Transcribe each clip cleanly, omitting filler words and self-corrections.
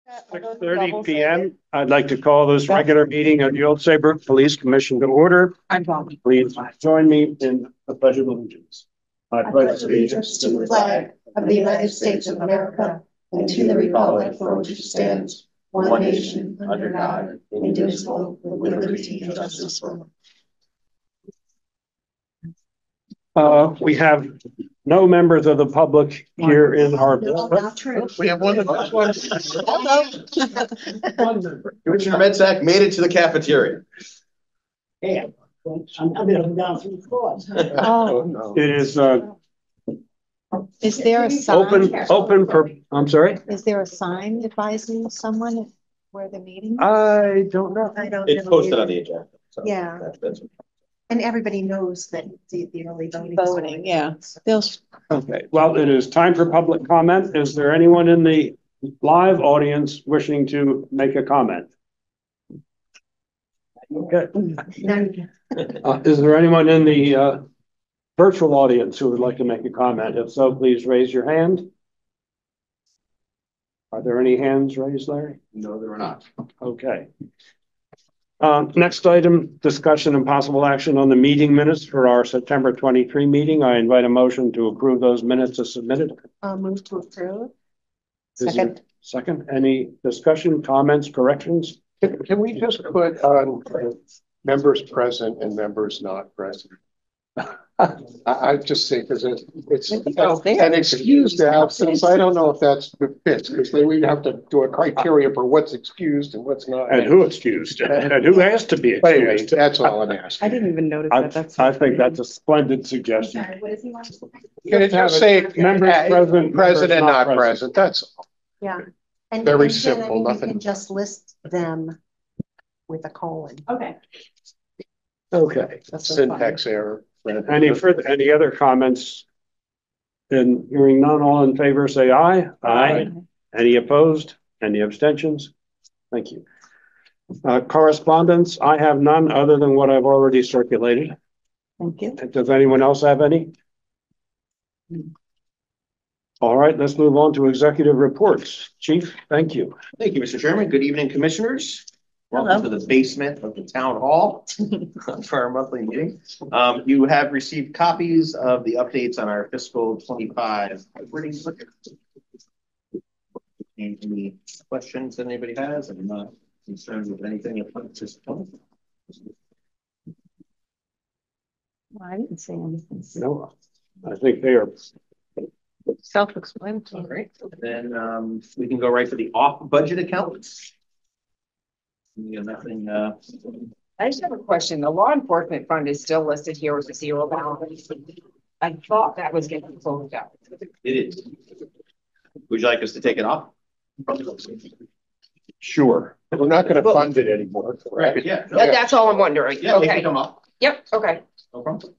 6:30 p.m. I'd like to call this regular meeting of the Old Saybrook Police Commission to order. Please join me in the Pledge of Allegiance. I pledge allegiance to the flag of the United States of America and to the republic for which it stands, one nation, under God, indivisible, with liberty and justice for all. We have no members of the public here in our. We have one. Commissioner Medsack made it to the cafeteria. Yeah, I'm down 3 floors. Oh, no. It is is there a sign? open for. I'm sorry. Is there a sign advising someone where the meeting is? I don't know. I don't It's know posted either. on the agenda. So Yeah. that's And everybody knows that the early voting. Voting, yeah. They'll Okay. Well, it is time for public comment. Is there anyone in the live audience wishing to make a comment? Okay. Is there anyone in the virtual audience who would like to make a comment? If so, please raise your hand. Are there any hands raised, Larry? No, there are not. Okay. Next item, discussion and possible action on the meeting minutes for our September 23 meeting. I invite a motion to approve those minutes as submitted. I'll move to approve. Is there- Second, any discussion, comments, corrections? Can we just put on members present and members not present? I just think because it's an excused absence. I don't know if that's fits because we have to do a criteria for what's excused and what's not. And who excused and who has to be But anyway, excused. that's all I'm asking. I didn't even notice I, that. That's I think that's a splendid suggestion. What does he want? Can it just say Members present, present and members not not present? That's all. Yeah. And Very then, simple, I mean, nothing. You can just list them with a colon. okay. Okay. Syntax error. Any other comments? And hearing none, all in favor, say aye. Aye. Any opposed? Any abstentions? Thank you. Correspondence, I have none other than what I've already circulated. Thank you. Does anyone else have any? All right, let's move on to executive reports. Chief, thank you. Thank you, Mr. Chairman. Good evening, commissioners. Welcome to the basement of the town hall for our monthly meeting. You have received copies of the updates on our fiscal 25 operating budget. Any questions that anybody has? I'm not concerned with anything at this point. I didn't see anything. No, I think they are. Self-explanatory. All right, then we can go right to the off-budget accounts. Nothing. I just have a question. The law enforcement fund is still listed here with a 0 balance. I thought that was getting closed out. It is. Would you like us to take it off? Sure. We're not going to fund it anymore. Right. Yeah. That's all I'm wondering. Yeah. They can Okay. come up. Yep. Okay. No problem.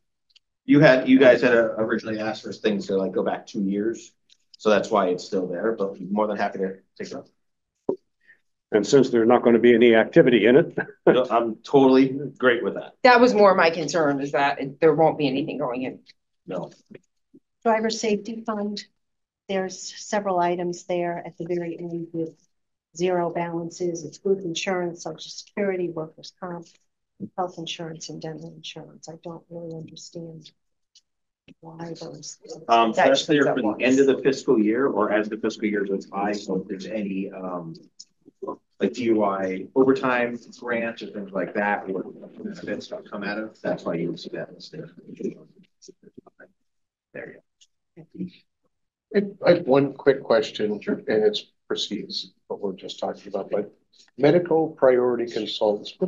You guys had originally asked for things to like go back 2 years, so that's why it's still there. But I'm more than happy to take it off. And since there's not going to be any activity in it. No, I'm totally great with that. That was more my concern, is that there won't be anything going in. No. Driver safety fund. There's several items there at the very end with 0 balances. It's group insurance, social security, workers' comp, health insurance, and dental insurance. I don't really understand why those. That's there for the end of the fiscal year or as the fiscal year goes by. So if there's any like DUI overtime grants or things like that, or benefits that come out of, that's why you would see that instead. There you go. I have one quick question, and it's proceeds what we're just talking about, but medical priority consultants, what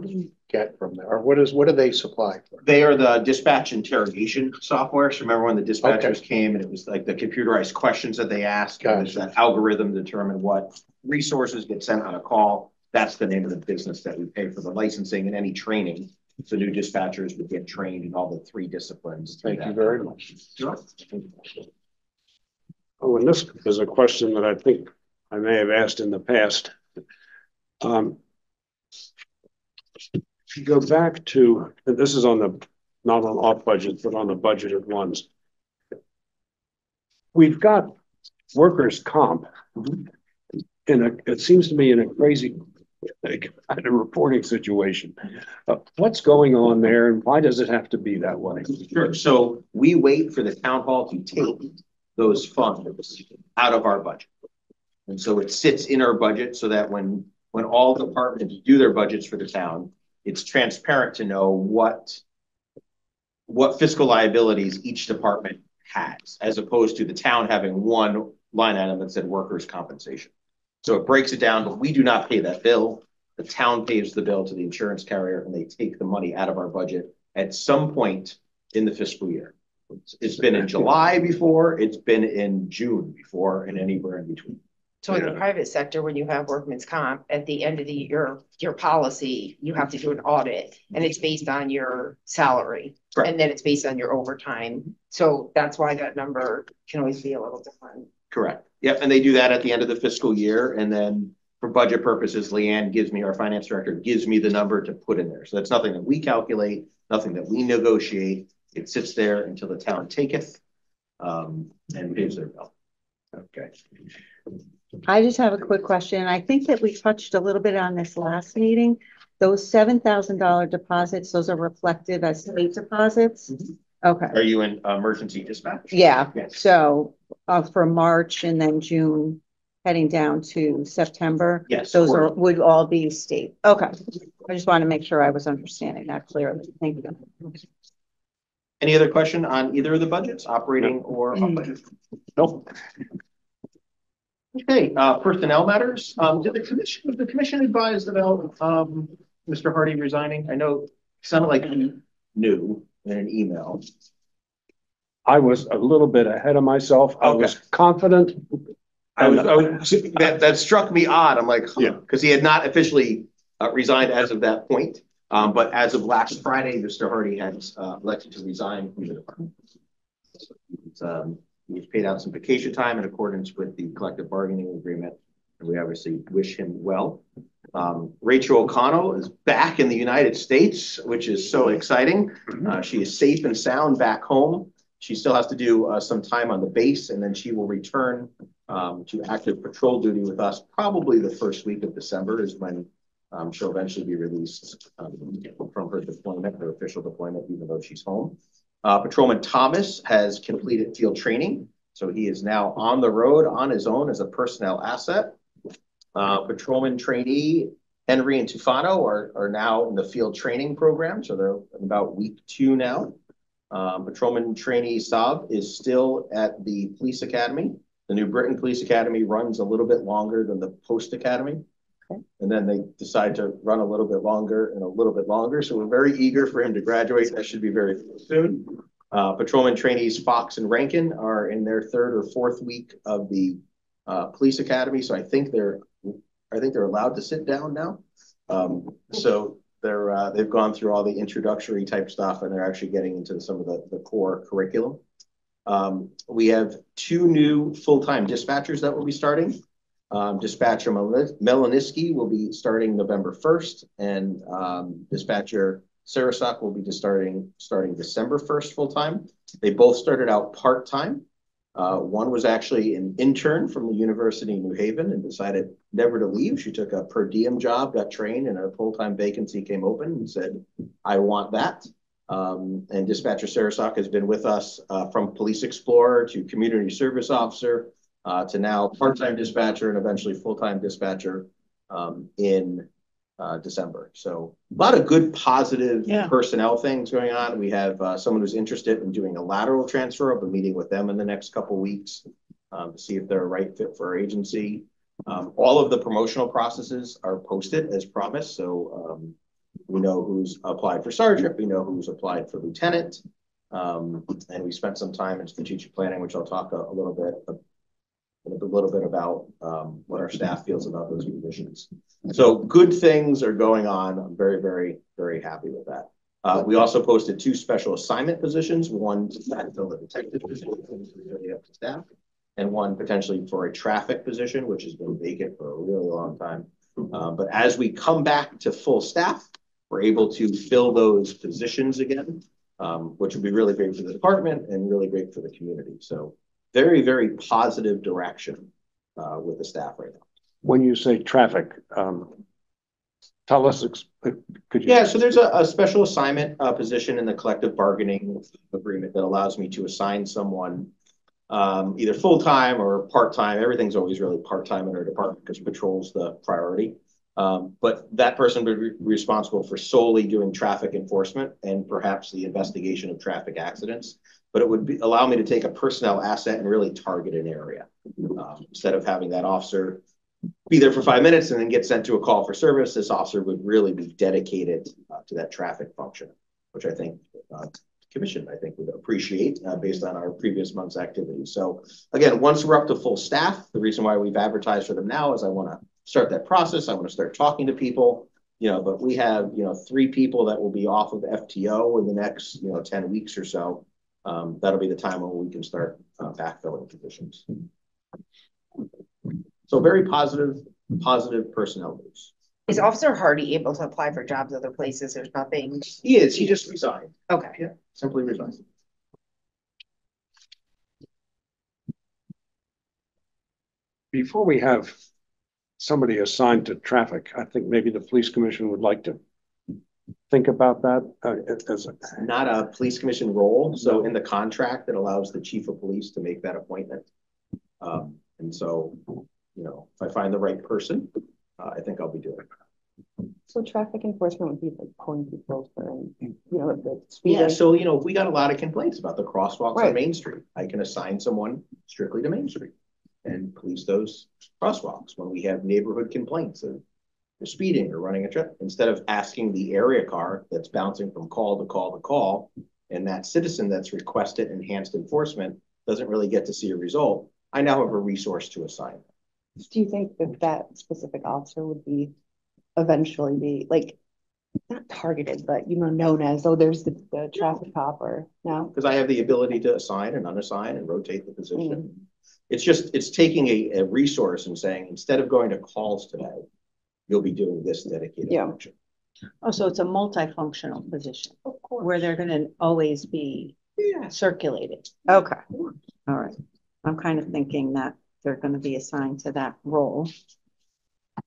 do you get from there? Or what do they supply? They are the dispatch interrogation software. So remember when the dispatchers came and it was like the computerized questions that they asked, there's that algorithm to determine what resources get sent on a call. That's the name of the business that we pay for the licensing and any training. So new dispatchers would get trained in all the 3 disciplines. Thank you very much. Oh, and this is a question that I think I may have asked in the past. If you go back to, and this is on the, not on off budget, but on the budgeted ones. We've got workers' comp it seems to me in a crazy kind of reporting situation. What's going on there and why does it have to be that way? Sure. So we wait for the town hall to take those funds out of our budget. And so it sits in our budget so that when all departments do their budgets for the town, it's transparent to know what fiscal liabilities each department has, as opposed to the town having one line item that said workers' compensation. So it breaks it down, but we do not pay that bill. The town pays the bill to the insurance carrier and they take the money out of our budget at some point in the fiscal year. It's been in July before, it's been in June before, and anywhere in between. So in the private sector, when you have workman's comp, at the end of the year, your policy, you have to do an audit and it's based on your salary. Correct. And then it's based on your overtime. So that's why that number can always be a little different. Correct. Yep. And they do that at the end of the fiscal year. And then for budget purposes, Leanne gives me, our finance director gives me the number to put in there. So that's nothing that we calculate, nothing that we negotiate. It sits there until the town taketh and pays their bill. Okay. I just have a quick question. I think that we touched a little bit on this last meeting. Those $7,000 deposits, those are reflected as state deposits? Okay. Are you in emergency dispatch? Yeah. Yes. So for March and then June, heading down to September. Yes. Those would all be state. Okay. I just want to make sure I was understanding that clearly. Thank you. Any other question on either of the budgets, operating or off budget? Nope. Okay, personnel matters. Did the commission advised about Mr. Hardy resigning? I know it sounded like he knew in an email. I was a little bit ahead of myself. I was confident. That struck me odd. I'm like, huh, Yeah, because he had not officially resigned as of that point. But as of last Friday, Mr. Hardy had elected to resign from the department. So he's paid out some vacation time in accordance with the collective bargaining agreement, and we obviously wish him well. Rachel O'Connell is back in the United States, which is so exciting. She is safe and sound back home. She still has to do some time on the base, and then she will return to active patrol duty with us. Probably the first week of December is when she'll eventually be released from her deployment, her official deployment, even though she's home. Patrolman Thomas has completed field training, so he is now on the road on his own as a personnel asset. Patrolman trainee Henry and Tufano are now in the field training program, so they're about week 2 now. Patrolman trainee Saab is still at the police academy. The New Britain Police Academy runs a little bit longer than the Post Academy. Okay. And then they decide to run a little bit longer and a little bit longer. So we're very eager for him to graduate. That should be very soon. Patrolman trainees Fox and Rankin are in their 3rd or 4th week of the police academy. So I think they're allowed to sit down now. So they've gone through all the introductory type stuff and they're actually getting into some of the core curriculum. We have 2 new full-time dispatchers that will be starting. Dispatcher Melaniski will be starting November 1st, and Dispatcher Sarasok will be starting December 1st full-time. They both started out part-time. One was actually an intern from the University of New Haven and decided never to leave. She took a per diem job, got trained, and a full-time vacancy came open and said, I want that. And Dispatcher Sarasok has been with us from Police Explorer to Community Service Officer to now part-time dispatcher and eventually full-time dispatcher in December. So a lot of good, positive personnel things going on. We have someone who's interested in doing a lateral transfer. I'll be meeting with them in the next couple of weeks to see if they're a right fit for our agency. All of the promotional processes are posted as promised. So we know who's applied for sergeant. We know who's applied for lieutenant. And we spent some time in strategic planning, which I'll talk a little bit about what our staff feels about those positions. So good things are going on. I'm very, very, very happy with that. We also posted 2 special assignment positions, one to backfill the detective position, really up to staff, and one potentially for a traffic position, which has been vacant for a really long time. But as we come back to full staff, we're able to fill those positions again, which would be really great for the department and really great for the community. So very, very positive direction with the staff right now. When you say traffic, tell us, could you? Yeah, so there's a special assignment position in the collective bargaining agreement that allows me to assign someone either full-time or part-time. Everything's always really part-time in our department because patrol's the priority. But that person would be responsible for solely doing traffic enforcement and perhaps the investigation of traffic accidents. But it would allow me to take a personnel asset and really target an area instead of having that officer be there for 5 minutes and then get sent to a call for service. This officer would really be dedicated to that traffic function, which I think commission, I think, would appreciate based on our previous month's activities. So again, once we're up to full staff, the reason why we've advertised for them now is I want to start that process. I want to start talking to people, but we have, 3 people that will be off of FTO in the next, 10 weeks or so. That'll be the time when we can start backfilling positions. So very positive personnel moves. Is Officer Hardy able to apply for jobs other places? There's nothing. He is. He just resigned. Okay. Yeah, simply resigned. Before we have somebody assigned to traffic, I think maybe the police commission would like to think about that as not a police commission role. So in the contract, it allows the chief of police to make that appointment. And so, if I find the right person, I think I'll be doing it. So traffic enforcement would be like pulling people for, the speeding. Yeah, so, if we got a lot of complaints about the crosswalks on Main Street, I can assign someone strictly to Main Street and police those crosswalks. When we have neighborhood complaints of speeding or running a trip, instead of asking the area car that's bouncing from call to call to call, and that citizen that's requested enhanced enforcement doesn't really get to see a result, I now have a resource to assign. Do you think that specific officer would be eventually be like not targeted, but known as, there's the traffic cop, or no? Because I have the ability to assign and unassign and rotate the position. It's taking a resource and saying, instead of going to calls today, you'll be doing this dedicated function. Oh, so it's a multifunctional position where they're going to always be circulated. Okay. All right. I'm kind of thinking that they're going to be assigned to that role.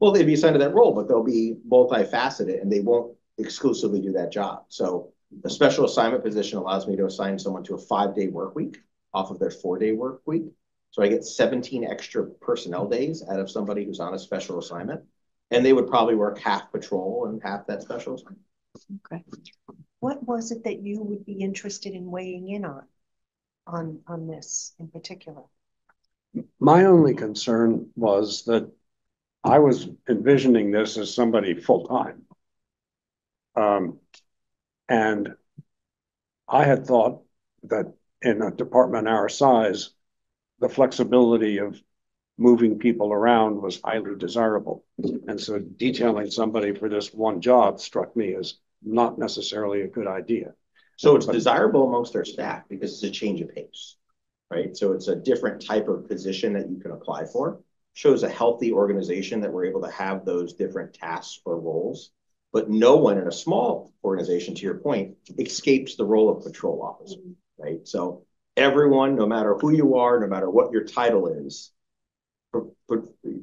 Well, they'd be assigned to that role, but they'll be multifaceted and they won't exclusively do that job. So a special assignment position allows me to assign someone to a 5-day work week off of their 4-day work week. So I get 17 extra personnel days out of somebody who's on a special assignment. And they would probably work half patrol and half that special assignment. Okay. What was it that you would be interested in weighing in on this in particular? My only concern was that I was envisioning this as somebody full-time. And I had thought that in a department our size, the flexibility of moving people around was highly desirable. And so detailing somebody for this one job struck me as not necessarily a good idea. So it's desirable amongst our staff because it's a change of pace, right? So it's a different type of position that you can apply for. Shows a healthy organization that we're able to have those different tasks or roles. But no one in a small organization, to your point, escapes the role of patrol officer, right? So everyone, no matter who you are, no matter what your title is,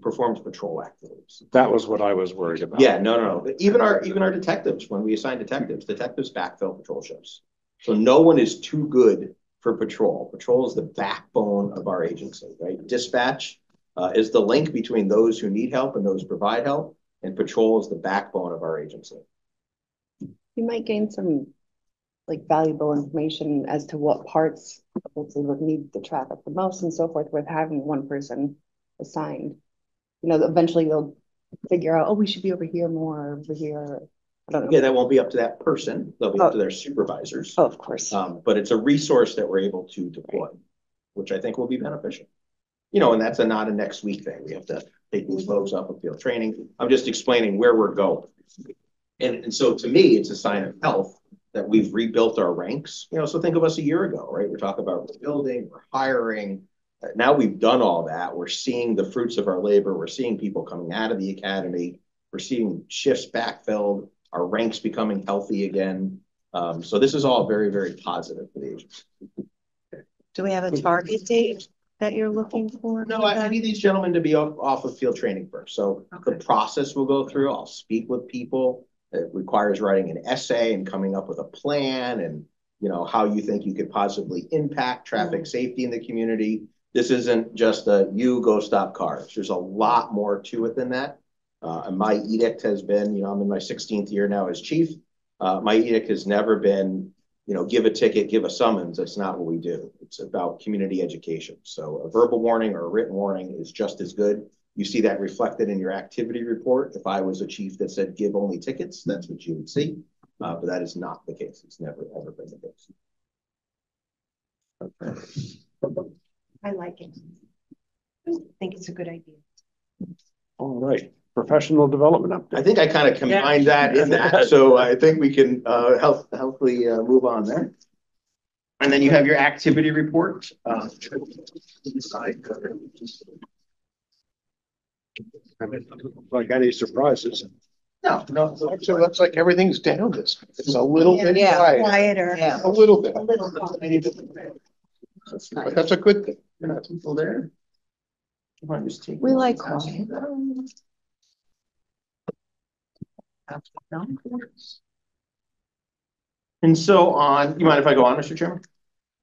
performs patrol activities. That was what I was worried about. Yeah, no. Even our detectives, when we assign detectives backfill patrol shifts. So no one is too good for patrol. Patrol is the backbone of our agency, right? Dispatch is the link between those who need help and those who provide help, and patrol is the backbone of our agency. You might gain some valuable information as to what parts would need the traffic the most and so forth with having one person assigned. Eventually they'll figure out, we should be over here more, over here. I don't know. Yeah, that won't be up to that person. They'll be up to their supervisors. Oh, of course. But it's a resource that we're able to deploy, which I think will be beneficial. And that's not a next week thing. We have to take these folks up with field training. I'm just explaining where we're going. And so to me, it's a sign of health that we've rebuilt our ranks. So think of us a year ago, right? We're talking about rebuilding, we're hiring. Now we've done all that. We're seeing the fruits of our labor. We're seeing people coming out of the academy. We're seeing shifts backfilled, our ranks becoming healthy again. So this is all very, very positive for the agency. Do we have a target date that you're looking for? No, I need these gentlemen to be off of field training first. So the process we'll go through, I'll speak with people. It requires writing an essay and coming up with a plan and, how you think you could possibly impact traffic safety in the community. This isn't just you go stop cars. There's a lot more to it than that. And my edict has been, I'm in my 16th year now as chief. My edict has never been, give a ticket, give a summons. That's not what we do. It's about community education. So a verbal warning or a written warning is just as good. You see that reflected in your activity report. If I was a chief that said give only tickets, that's what you would see. But that is not the case. It's never, ever been the case. Okay. I like it. I think it's a good idea. All right. Professional development update. I think I kind of combined that in that. So I think we can hopefully move on there. And then you have your activity report. Like any surprises. No. So it looks like everything's down this. It's a little bit Yeah. quiet. Quieter. Yeah. A little bit. A little. That's But nice. that's a good thing. You're not people there. Come on, just take. We like quiet. And so you mind if I go on, Mr. Chairman?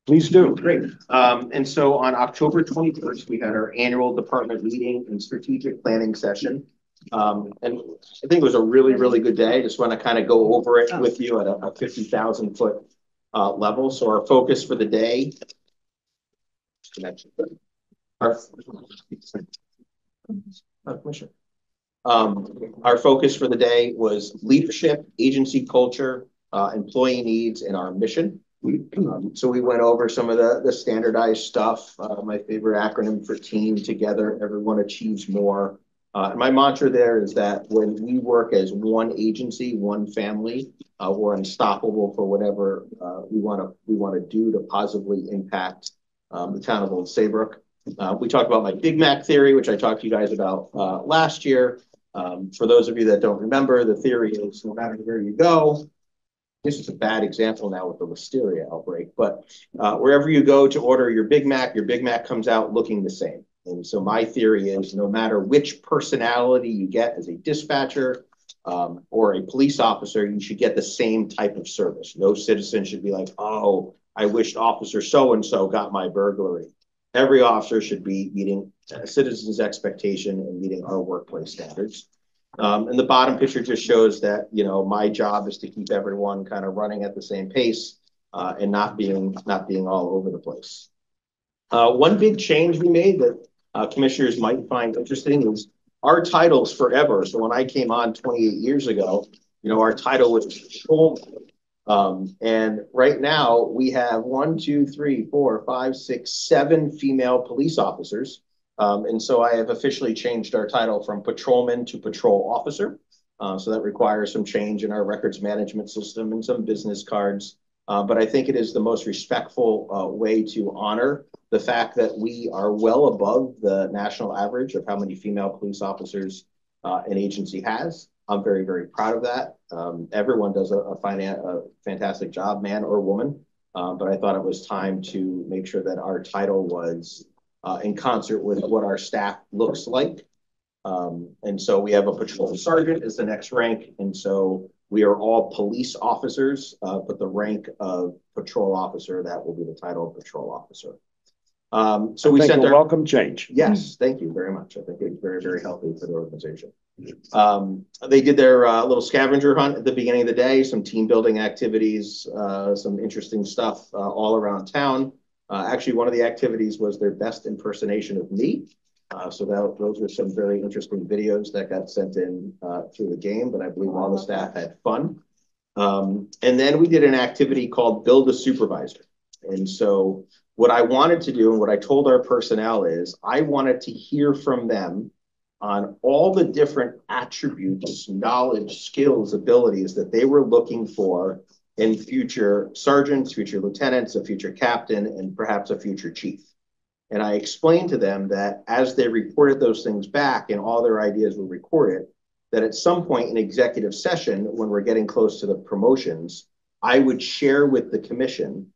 Please do. Great. And so on October 21st, we had our annual department meeting and strategic planning session. And I think it was a really, really good day. I just want to kind of go over it with you at a 50,000 foot level. So our focus for the day. Our focus for the day was leadership, agency culture, employee needs, and our mission. So we went over some of the standardized stuff. My favorite acronym for team: together, everyone achieves more. And my mantra there is that when we work as one agency, one family, we're unstoppable for whatever we want to do to positively impact the town of Old Saybrook. We talked about my Big Mac theory, which I talked to you guys about last year. For those of you that don't remember, the theory is no matter where you go, this is a bad example now with the listeria outbreak, but wherever you go to order your Big Mac comes out looking the same. And so my theory is no matter which personality you get as a dispatcher or a police officer, you should get the same type of service. No citizen should be like, oh, I wish officer so-and-so got my burglary. Every officer should be meeting a citizen's expectation and meeting our workplace standards. And the bottom picture just shows that, my job is to keep everyone kind of running at the same pace and not being all over the place. One big change we made that commissioners might find interesting is our titles forever. So when I came on 28 years ago, our title was patrolman. And right now we have 1, 2, 3, 4, 5, 6, 7 female police officers. And so I have officially changed our title from patrolman to patrol officer. So that requires some change in our records management system and some business cards. But I think it is the most respectful way to honor the fact that we are well above the national average of how many female police officers an agency has. I'm very, very proud of that. Everyone does a fantastic job, man or woman. But I thought it was time to make sure that our title was in concert with what our staff looks like. And so we have a patrol sergeant is the next rank. And so we are all police officers, but the rank of patrol officer, that will be the title of patrol officer. So we sent a welcome change. Yes, thank you very much. I think it's very, very healthy for the organization. They did their little scavenger hunt at the beginning of the day, some team building activities, some interesting stuff all around town. Actually, one of the activities was their best impersonation of me. So those were some very interesting videos that got sent in through the game, but I believe all the staff had fun. And then we did an activity called Build a Supervisor. And so what I wanted to do and what I told our personnel is I wanted to hear from them on all the different attributes, knowledge, skills, abilities that they were looking for in future sergeants, future lieutenants, a future captain, and perhaps a future chief. And I explained to them that as they reported those things back and all their ideas were recorded, that at some point in executive session, when we're getting close to the promotions, I would share with the commission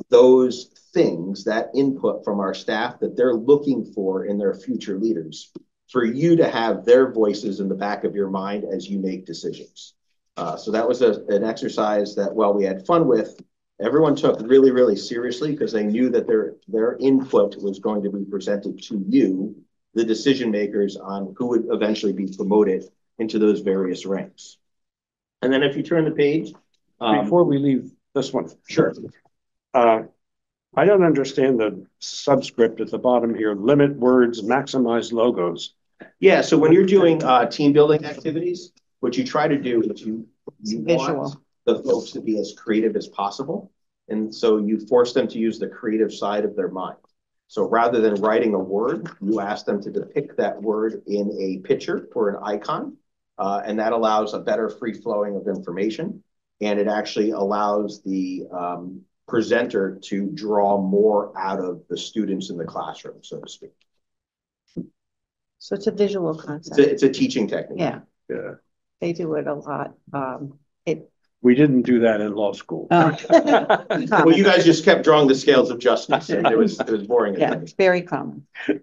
those things, that input from our staff that they're looking for in their future leaders, for you to have their voices in the back of your mind as you make decisions. So that was an exercise that, while we had fun with, everyone took really, really seriously, because they knew that their input was going to be presented to you, the decision makers, on who would eventually be promoted into those various ranks. And then if you turn the page. Before we leave this one. Sure. I don't understand the subscript at the bottom here, limit words, maximize logos. Yeah, so when you're doing team building activities, what you try to do is you Visual. want the folks to be as creative as possible. And so you force them to use the creative side of their mind. So rather than writing a word, you ask them to depict that word in a picture or an icon. And that allows a better free flowing of information. And it actually allows the presenter to draw more out of the students in the classroom, so to speak. So it's a visual concept. It's a teaching technique. Yeah, Yeah. they do it a lot. We didn't do that in law school. Well, you guys just kept drawing the scales of justice, and it was boring. Yeah, it's very common. To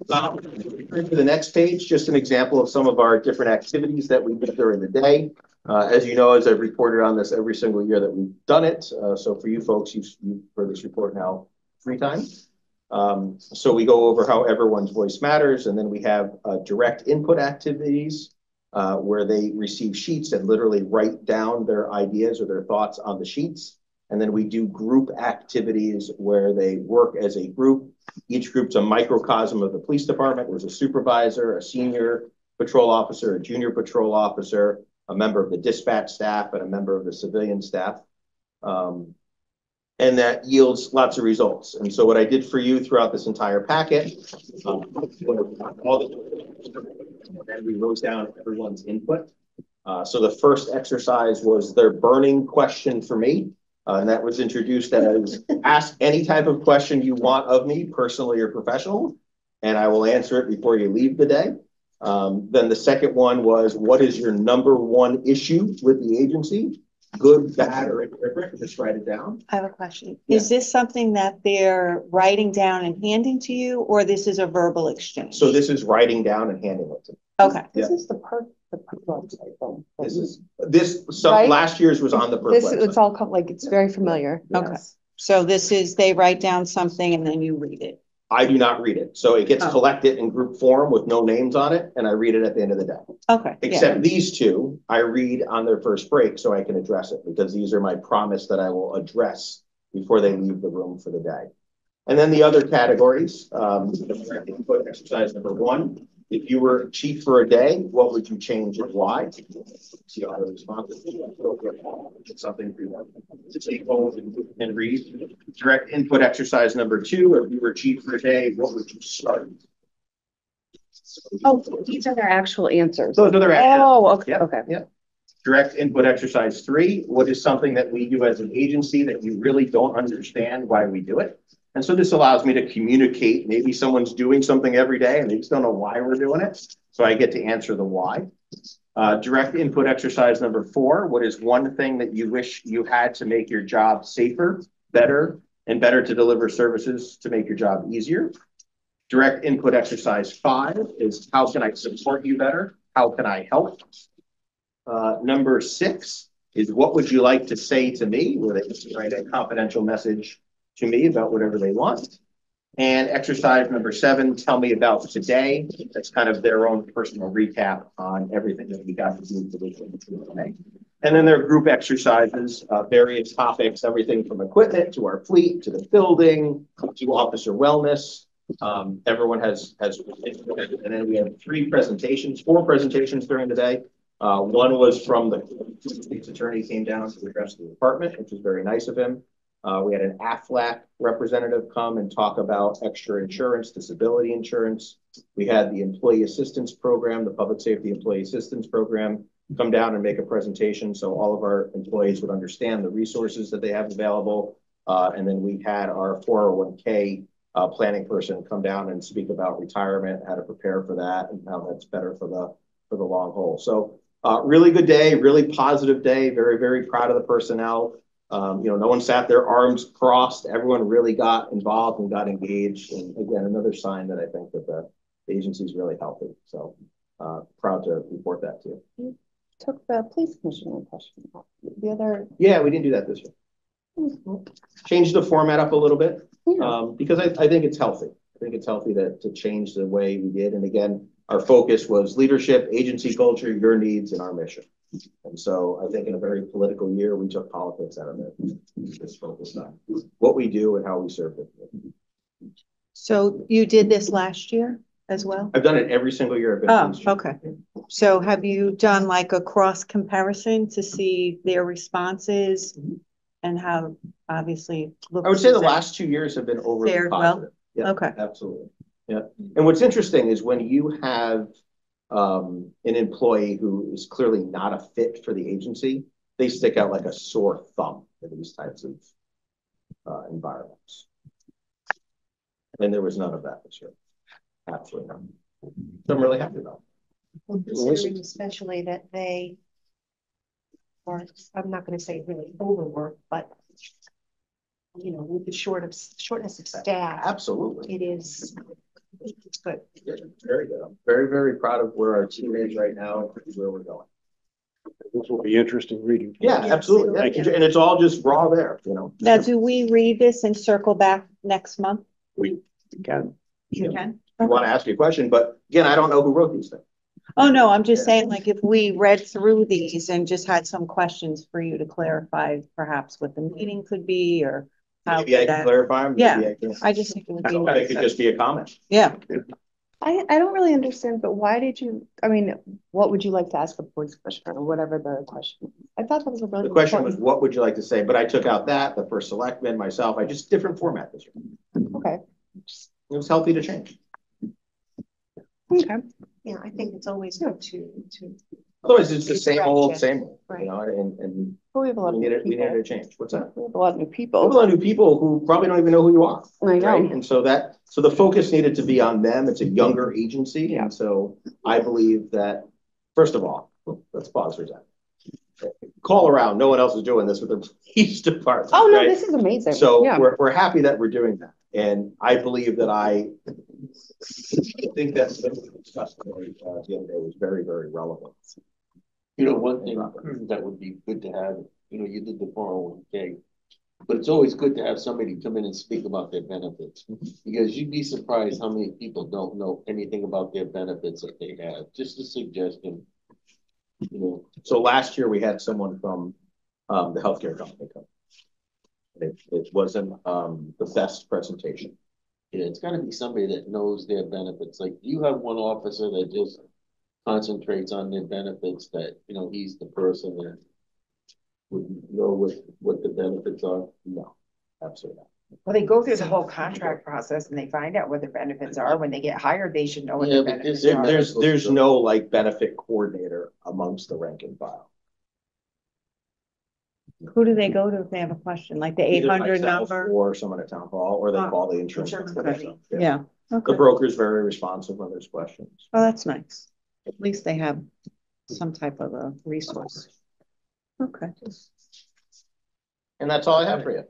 the next page, just an example of some of our different activities that we did during the day. As you know, as I've reported on this every single year that we've done it. So for you folks, you've heard this report now 3 times. So we go over how everyone's voice matters, and then we have direct input activities where they receive sheets and literally write down their ideas or their thoughts on the sheets. And then we do group activities where they work as a group. Each group's a microcosm of the police department. There's a supervisor, a senior patrol officer, a junior patrol officer, a member of the dispatch staff, and a member of the civilian staff. And that yields lots of results. And so what I did for you throughout this entire packet, and we wrote down everyone's input. So the first exercise was their burning question for me. And that was introduced as ask any type of question you want of me, personally or professional, and I will answer it before you leave the day. Then the second one was, what is your #1 issue with the agency? Good, bad, or indifferent, just write it down. I have a question. Yeah. Is this something that they're writing down and handing to you, or this is a verbal exchange? So this is writing down and handing it to me. Okay. Yeah. This is the perk website though. Right? Last year's was on the perk This, website. it's all, like, it's very familiar. Okay. Yes. So this is, they write down something and then you read it. I do not read it. So it gets Oh. collected in group form with no names on it, and I read it at the end of the day. Okay. Yeah. Except these two, I read on their first break so I can address it, because these are my promise that I will address before they leave the room for the day. And then the other categories, input exercise #1. If you were chief for a day, what would you change and why? See all the responses. It's something for you to take home and read. Direct input exercise #2. If you were chief for a day, what would you start? Oh, these are their actual answers. Those are their answers. Oh, okay, Yep. okay. Yep. Direct input exercise 3. What is something that we do as an agency that you really don't understand why we do it? And so this allows me to communicate. Maybe someone's doing something every day and they just don't know why we're doing it. So I get to answer the why. Direct input exercise #4. What is one thing that you wish you had to make your job safer, better, and better to deliver services to make your job easier? Direct input exercise 5 is, how can I support you better? How can I help? #6 is, what would you like to say to me? Where they just write a confidential message to me about whatever they want. And exercise #7, tell me about today. That's kind of their own personal recap on everything that we got to do today. And then there are group exercises, various topics, everything from equipment to our fleet, to the building, to officer wellness. Everyone has, and then we have 4 presentations during the day. One was from the state's attorney, came down to address the department, which was very nice of him. We had an AFLAC representative come and talk about extra insurance, disability insurance. We had the employee assistance program, the public safety employee assistance program, come down and make a presentation so all of our employees would understand the resources that they have available. And then we had our 401k planning person come down and speak about retirement, how to prepare for that, and how that's better for the long haul. So really good day, really positive day, very, very proud of the personnel. No one sat their arms crossed. Everyone really got involved and got engaged. And again, another sign that I think that the agency is really healthy. So proud to report that to you. Took the police commissioner question. The other. Yeah, we didn't do that this year. Changed the format up a little bit because I think it's healthy. I think it's healthy to change the way we did. And again, our focus was leadership, agency culture, your needs, and our mission. And so I think in a very political year, we took politics out of it. Just focused on what we do and how we serve it. So you did this last year as well? I've done it every single year. I've been okay. So have you done like a cross comparison to see their responses and how obviously? I would say the last 2 years have been overly positive. Well? Yeah, okay. Absolutely. Yeah. And what's interesting is when you have an employee who is clearly not a fit for the agency, they stick out like a sore thumb in these types of environments. And there was none of that this year. Absolutely none. So I'm really happy about it. Considering especially that they are, I'm not going to say really overworked, but with the shortness of staff. Absolutely. It is. It's good. Very good. I'm very, very proud of where our team is right now and where we're going. This will be interesting reading. Yeah, absolutely. Thank you. And it's all just raw there, Now, do we read this and circle back next month? We can. You can. I want to ask you a question, but again, I don't know who wrote these things. Oh, no, I'm just saying, like, if we read through these and just had some questions for you to clarify perhaps what the meeting could be or how. Maybe I can clarify them. Yeah, I just think it would be. It could just be a comment. Yeah. I don't really understand, but why did you, what would you like to ask the police commissioner or whatever the question? I thought that was a really The question was, important. what would you like to say? But I took out the first selectman, myself. I just different format this year. Okay. It was healthy to change. Okay. Yeah, I think it's always good to. Otherwise, it's the same old, Right. and Well, we have a lot we of needed new people. to change. What's that? We have a lot of new A people. lot of new people who probably don't even know who you are. I know. Right? And so the focus needed to be on them. It's a younger agency. Yeah. And so I believe that, first of all, let's pause for a second. Call around. No one else is doing this with the police department. Oh, no, right? this is amazing. So yeah. we're happy that we're doing that. And I believe that I think that what we discussed the other day was very, very relevant. One thing that would be good to have, you did the 401k, but it's always good to have somebody come in and speak about their benefits, because you'd be surprised how many people don't know anything about their benefits that they have. Just a suggestion. So last year we had someone from the healthcare company come. It wasn't the best presentation. Yeah, it's got to be somebody that knows their benefits. Like, you have one officer that just concentrates on their benefits, that he's the person that would know what the benefits are. No, absolutely not. Well, they go through the whole contract process and they find out what their benefits are. When they get hired, they should know what their benefits are. There's no like benefit coordinator amongst the rank and file. Who do they go to if they have a question? Like the Either 800 myself number? or someone at town hall, or they Oh, call the insurance insurance company. company. Yeah. Yeah. The Okay. broker's very responsive when there's questions. Oh, that's nice. At least they have some type of a resource. Okay. And that's all I have for you.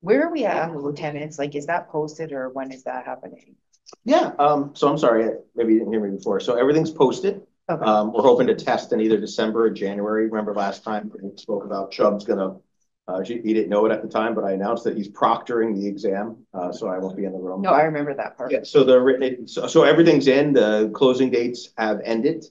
Where are we at on the lieutenants? Like, is that posted or when is that happening? Yeah, so I'm sorry, maybe you didn't hear me before. So everything's posted. Okay. We're hoping to test in either December or January. Remember last time we spoke about Chubb's gonna, he didn't know it at the time, but I announced that he's proctoring the exam, so I won't be in the room. No, I remember that part. Yeah, so so everything's in, the closing dates have ended.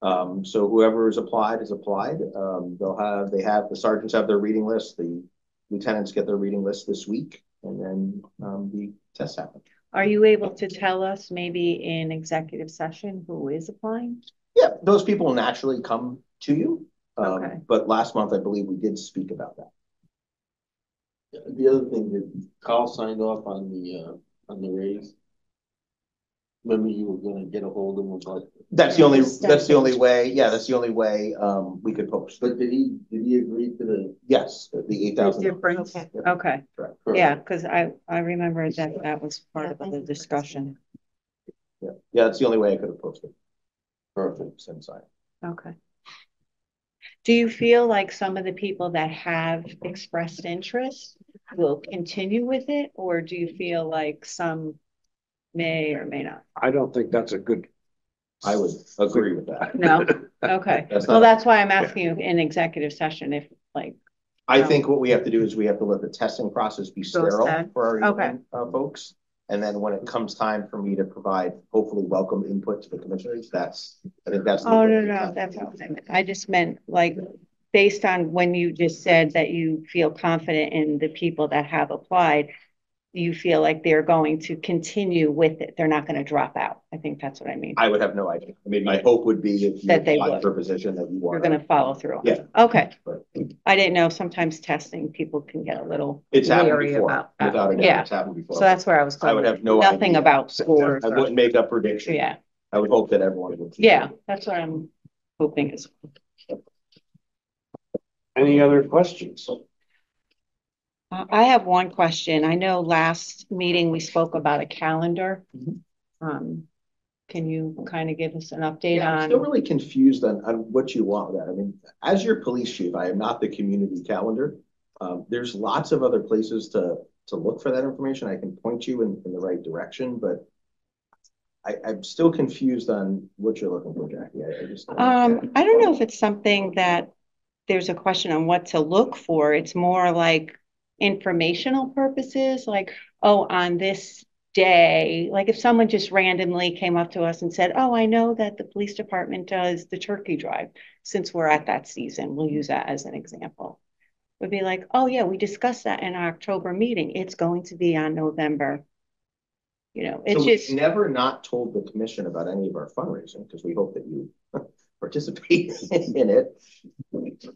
So whoever is applied is applied. The sergeants have their reading list, the lieutenants get their reading list this week, and then the tests happen. Are you able to tell us maybe in executive session who is applying? Yeah, those people naturally come to you. Okay. But last month, I believe we did speak about that. The other thing that Carl signed off on the raise. Remember, you were going to get a hold of him about. That's the only way. Yeah, that's the only way we could post. But did he agree to the? Yes, the 8,000. Difference. Yeah. Okay. Correct. Yeah, because I remember that was part of the discussion. Yeah, that's the only way I could have posted. Perfect. Same side. Okay. Do you feel like some of the people that have expressed interest will continue with it, or do you feel like some may or may not? I don't think that's a good. I would agree with that. No? Okay. That's Well, not- that's why I'm asking you in executive session if like, I think what we have to do is we have to let the testing process be sterile said. for our Okay. union, folks. And then when it comes time for me to provide hopefully welcome input to the commissioners, I think that's. oh, no, that's not what I meant. I just meant like, based on when you just said that you feel confident in the people that have applied, you feel like they're going to continue with it. They're not going to drop out. I think that's what I mean. I would have no idea. I mean, my hope would be if you That they apply would. for a position that you You're want. going to follow through. Yeah. Okay. But I didn't know. Sometimes testing, people can get a little it's happened leery before, about that. without a doubt, Yeah. it's happened before. So that's where I was going. I would have no Nothing idea. about scores. I wouldn't make up predictions. Yeah. I would hope that everyone would. Yeah. That's what I'm hoping is. Any other questions? I have one question. I know last meeting we spoke about a calendar. Can you kind of give us an update Yeah, I'm still on? really confused on what you want with that. I mean, as your police chief, I am not the community calendar. There's lots of other places to look for that information. I can point you in the right direction, but I'm still confused on what you're looking for, Jackie. I just I don't know if it's something that there's a question on what to look for. It's more like informational purposes, like, oh, on this day, like if someone just randomly came up to us and said, oh, I know that the police department does the turkey drive, since we're at that season, we'll use that as an example. Would be like, oh yeah, we discussed that in our October meeting. It's going to be on November. You know, it's so just we've never not told the commission about any of our fundraising because we hope that you participate in it.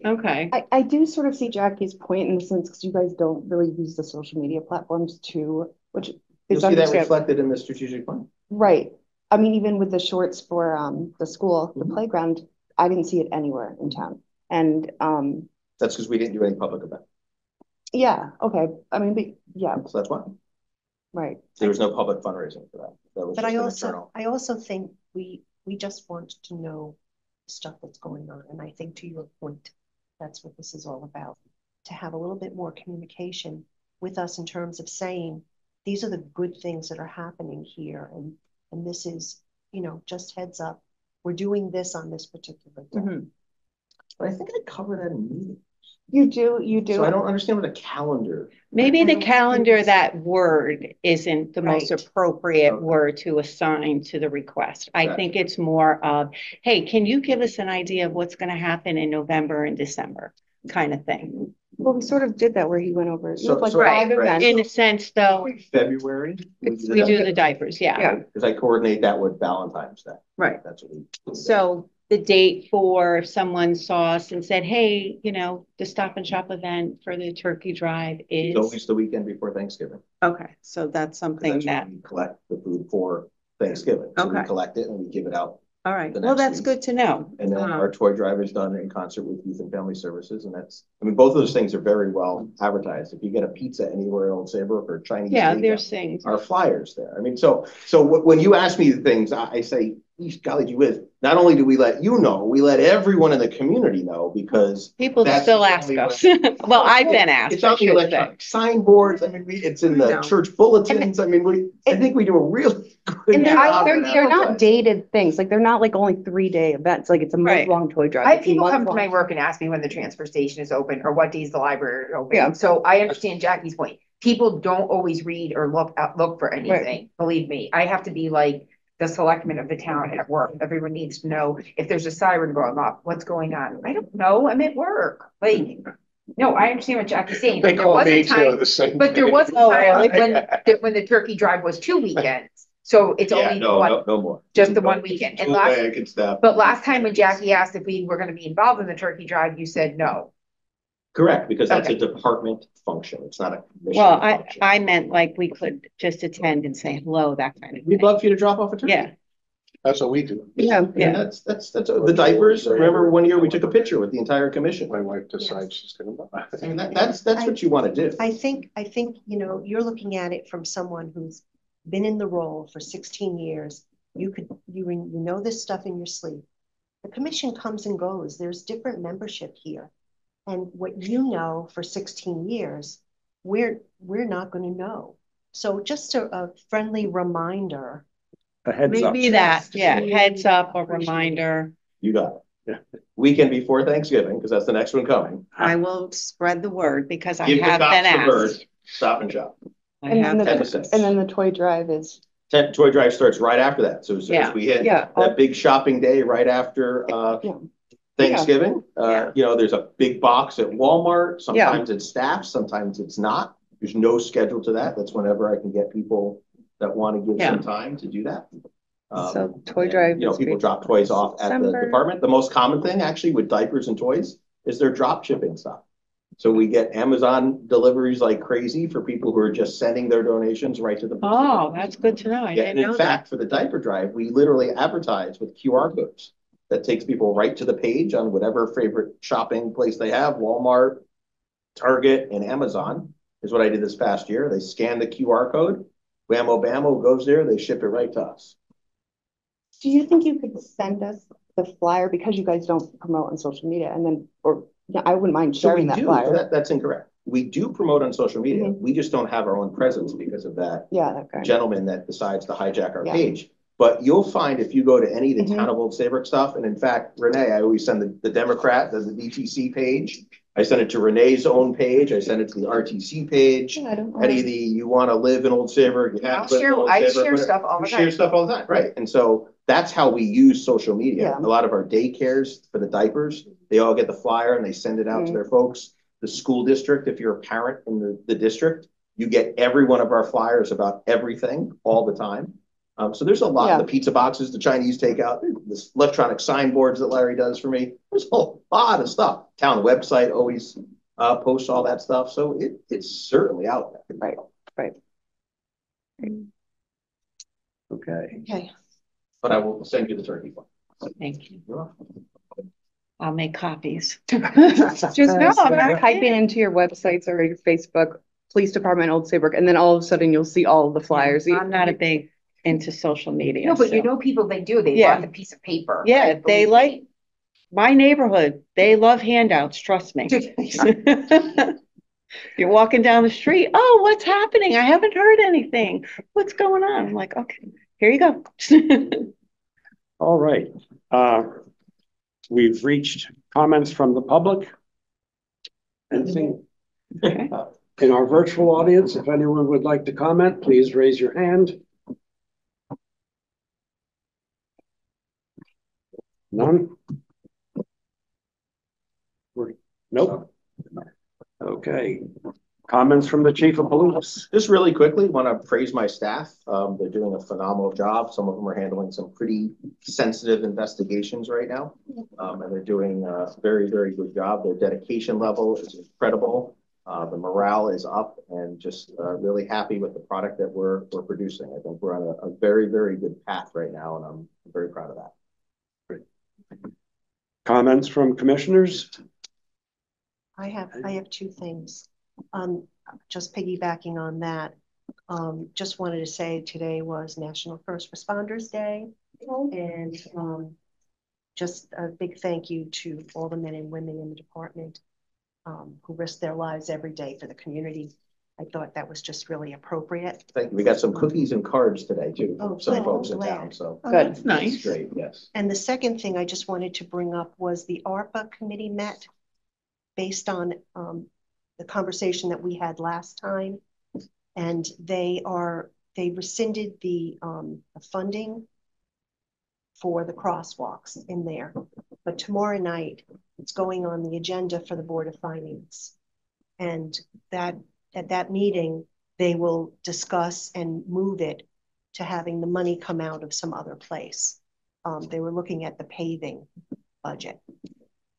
okay. I do sort of see Jackie's point in the sense because you guys don't really use the social media platforms too, which You'll is see that understandable. reflected in the strategic plan. Right. I mean, even with the shorts for the school, the playground, I didn't see it anywhere in town. And That's because we didn't do any public event. yeah, okay. I mean, but yeah, So that's why right. there was no public fundraising for that. That was But just an internal. I also think we just want to know stuff that's going on. And I think to your point, that's what this is all about. To have a little bit more communication with us in terms of saying, these are the good things that are happening here. And this is, you know, just heads up. We're doing this on this particular day. But I think I covered that in meeting. You do. So I don't understand what a calendar. Maybe I the don't calendar, think- that word isn't the most Right. appropriate Okay. word to assign to the request. I Gotcha. think it's more of, hey, can you give us an idea of what's going to happen in November and December kind of thing? Well, we sort of did that where he went over. So- like so- five right. events. In a sense, though, February. we do the diapers, yeah. Because I coordinate that with Valentine's Day. Right. That's what we. So the date for if someone saw us and said, hey, you know, the Stop and Shop event for the turkey drive It's is, always the weekend before Thanksgiving. okay, so that's 'Cause something that's that, when we collect the food for Thanksgiving. So we Okay. collect it and we give it out. all right, the well, next that's week. good to know. And then our toy drive is done in concert with Youth and Family Services. And that's, I mean, both of those things are very well advertised. If you get a pizza anywhere in Old Saybrook or Chinese. Yeah, takeout, there's things. our flyers there. I mean, so when you ask me the things, I say, golly gee whiz, not only do we let you know, we let everyone in the community know because People that's still the ask only us. way- Well, I've been asked, it's I on the should say. electronic signboards. I mean, it's in the No. church bulletins. I mean, I think we do a really good And job. they're at not advertising. dated things. Like they're not like only 3-day events. Like it's a Right. month-long toy drive. I have It's a people come to month-long- my work and ask me when the transfer station is open or what days the library are open. Yeah. So I understand Jackie's point. People don't always read or look for anything. Believe me, I have to be like the selectman of the town at work. Everyone needs to know if there's a siren going off, what's going on. I don't know. I'm at work. Like, no, I understand what Jackie's saying. They There call was a me too time- the same. But there day. was a Oh, time really? when the turkey drive was 2 weekends. So it's Yeah, only no, one, no more. just the one weekend. And Two last, bag and stuff. but last time when Jackie asked if we were gonna be involved in the turkey drive, you said no. Correct, because that's a Okay. department function. It's not a commission Well, function. I meant like we could just attend and say hello, that kind of We'd thing. love for you to drop off a turkey. Yeah, That's what we do. Yeah. Yeah, that's the diapers. Remember one year we took a picture with the entire commission. My wife decides she's gonna buy. I mean, that's what you want to do. I think, you know, you're looking at it from someone who's been in the role for 16 years. You know this stuff in your sleep. The commission comes and goes. There's different membership here. And what you know for 16 years, we're not going to know. So just a friendly reminder. A heads up. Maybe that, yeah, heads up, a reminder. You got it. Weekend before Thanksgiving, because that's the next one coming. I will spread the word because I Give the have cops been the bird, asked. stop and shop. I And have then Ten been- to six. And then the toy drive is, Toy drive starts right after that. So as soon as Yeah. we hit Yeah. that big shopping day right after Yeah. Thanksgiving, Yeah. you know, there's a big box at Walmart. Sometimes it's staffed, sometimes it's not. There's no schedule to that. That's whenever I can get people that want to give some time to do that. So toy and, drive you know, is people great. drop toys off at the December. department. The most common thing actually with diapers and toys is they're drop shipping stuff. So we get Amazon deliveries like crazy for people who are just sending their donations right to the. Oh, that's good to know. I Yeah, didn't and in know fact, that. for the diaper drive, we literally advertise with QR codes. That takes people right to the page on whatever favorite shopping place they have, Walmart, Target, and Amazon is what I did this past year. They scan the QR code, whammo bammo goes there, they ship it right to us. Do you think you could send us the flyer because you guys don't promote on social media and then, or yeah, I wouldn't mind So we sharing that do, flyer. that's incorrect. We do promote on social media. Mhm. We just don't have our own presence because of that Yeah, okay. gentleman that decides to hijack our Yeah. page. But you'll find if you go to any of the Mhm. Town of Old Saybrook stuff, and in fact, Renee, I always send the Democrat, the DTC page. I send it to Renee's own page. I send it to the RTC page. Yeah, I don't Any mind. of the, you want to live in Old Saybrook, you have to live in Old I Saybrook, share whatever. stuff all the We share time. stuff all the time, right? And so that's how we use social media. Yeah. A lot of our daycares for the diapers, they all get the flyer and they send it out to their folks. The school district, if you're a parent in the district, you get every one of our flyers about everything all the time. So there's a lot, Yeah. the pizza boxes, the Chinese takeout, this electronic signboards that Larry does for me. There's a lot of stuff. Town website always posts all that stuff. So it's certainly out there. Right, right. Okay. Okay. But I will send you the turkey one. Thank you. I'll make copies. Just no, I'm not typing into your websites or your Facebook, Police Department, Old Saybrook, and then all of a sudden you'll see all of the flyers. I'm not a big into social media. No, but you so. know, people, they do, they Yeah. want the piece of paper. Yeah, right? they Believe like me. my neighborhood. They love handouts, trust me. You're walking down the street. Oh, what's happening? I haven't heard anything. What's going on? I'm like, okay, here you go. All right. We've reached comments from the public. Anything? Okay. In our virtual audience, if anyone would like to comment, please raise your hand. None? Nope. Okay. Comments from the chief of police? Just really quickly, want to praise my staff. They're doing a phenomenal job. Some of them are handling some pretty sensitive investigations right now. And they're doing a very, very good job. Their dedication level is incredible. The morale is up and just really happy with the product that we're producing. I think we're on a very, very good path right now, and I'm very proud of that. Great. Comments from commissioners? I have two things. Just piggybacking on that, just wanted to say today was National First Responders Day. And just a big thank you to all the men and women in the department who risk their lives every day for the community. I thought that was just really appropriate. Thank you. We got some cookies and cards today too. Oh, Some good. folks in Glad. town, so. Oh, Good. that's Nice. Great, yes. And the second thing I just wanted to bring up was the ARPA committee met based on the conversation that we had last time. And they rescinded the funding for the crosswalks in there. But tomorrow night, it's going on the agenda for the Board of Finance. And that at that meeting, they will discuss and move it to having the money come out of some other place. They were looking at the paving budget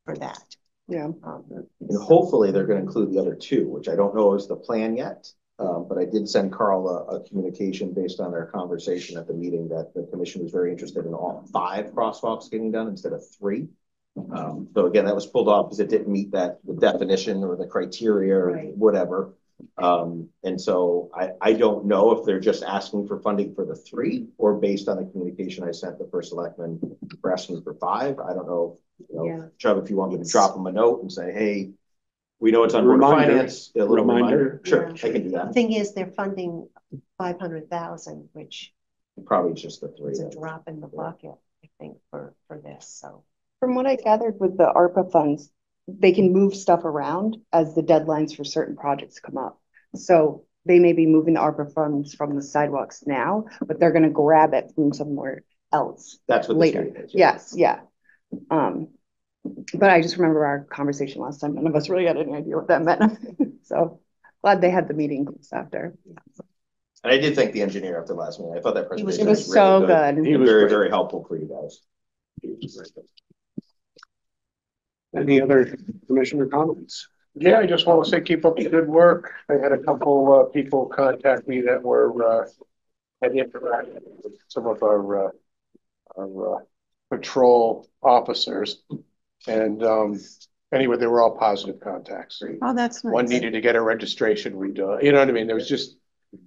for that. Yeah. And hopefully they're going to include the other two, which I don't know is the plan yet. But I did send Carl a communication based on our conversation at the meeting that the commission was very interested in all 5 crosswalks getting done instead of 3. So again, that was pulled off because it didn't meet the definition or the criteria or whatever. And so I don't know if they're just asking for funding for the 3 or based on the communication I sent the first selectman for asking for 5. I don't know, Yeah. Chubb, if you want me to drop them a note and say, hey, we know it's on Board of Reminder. Finance, a little reminder. Sure, Yeah. I can do The that. thing is, they're funding 500,000, which Probably just the 3. is a drop in the bucket, I think, for this, so. From what I gathered with the ARPA funds, they can move stuff around as the deadlines for certain projects come up. So they may be moving the ARPA funds from the sidewalks now, but they're gonna grab it from somewhere else That's what the later. state is. Yeah. Yes, yeah. But I just remember our conversation last time. None of us really had any idea what that meant. So glad they had the meeting after. And I did thank the engineer after last meeting. I thought that presentation It was was so really good. good. He And was very, great. very helpful for you guys. Any other commissioner comments? Yeah, I just want to say, keep up the good work. I had a couple people contact me that were had interacted with some of our patrol officers. And anyway, they were all positive contacts. Oh, that's One nice. needed to get a registration redone, you know what I mean? There was just,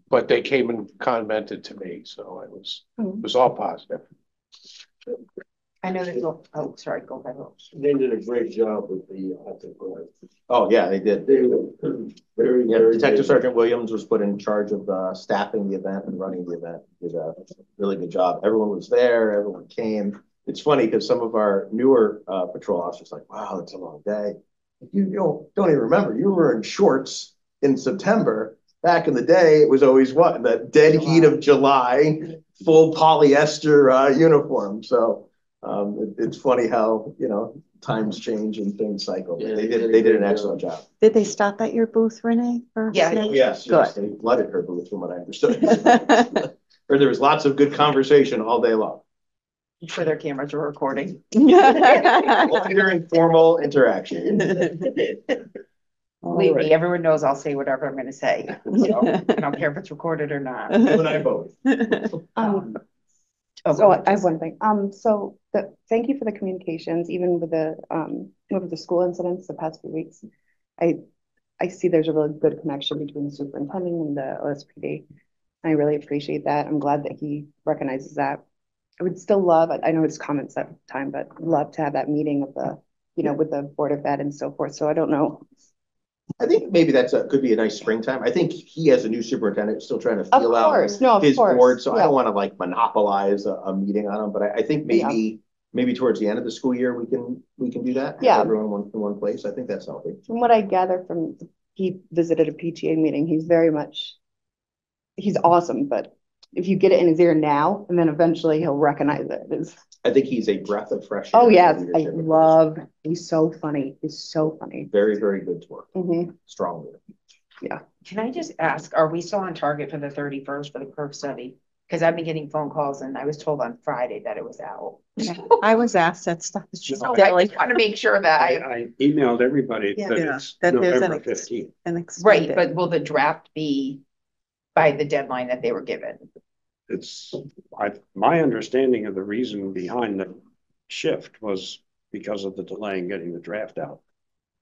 but they came and commented to me, so it was all positive. I know there's, oh, sorry, go ahead. They did a great job with the, Oh, yeah, they did. they were very, Yeah, very. Detective good. Sergeant Williams was put in charge of staffing the event and running the event. Did a really good job. Everyone was there. Everyone came. It's funny because some of our newer patrol officers like, wow, it's a long day. You don't even remember. You were in shorts in September. Back in the day, it was always what? In the dead heat of July, full polyester uniform. So it's funny how, times change and things cycle. But Yeah, they did an excellent job. Did they stop at your booth, Renee? for Yeah. snacks? Yes, Good. they flooded her booth from what I understood. Or there was lots of good conversation all day long. I'm sure their cameras were recording. Only during formal interaction. Believe me, everyone knows I'll say whatever I'm gonna say. So I don't care if it's recorded or not. You and I both. So I have one thing. Thank you for the communications, even with the school incidents the past few weeks. I see there's a really good connection between the superintendent and the OSPD. I really appreciate that. I'm glad that he recognizes that. I would still love, I know it's comments at the time, but love to have that meeting of with the Board of Ed and so forth. So I don't know. I think maybe could be a nice springtime. I think he as a new superintendent is still trying to feel out his board. So I don't want to monopolize a meeting on him, but I think maybe towards the end of the school year, we can do that. Yeah. Have everyone in one place. I think that's healthy. From what I gather from, he visited a PTA meeting, he's awesome, but if you get it in his ear now, and then eventually he'll recognize it. I think he's a breath of fresh air. Oh yes, he's so funny. He's so funny. Very, very good to work. Strong leader. Yeah. Can I just ask, are we still on target for the 31st for the perk study? Because I've been getting phone calls and I was told on Friday that it was out. I was asked that stuff. It's just So I silly. just want to make sure that I emailed everybody Yeah. that Yeah, it's that there's November 15th. right, but will the draft be by the deadline that they were given? My understanding of the reason behind the shift was because of the delay in getting the draft out.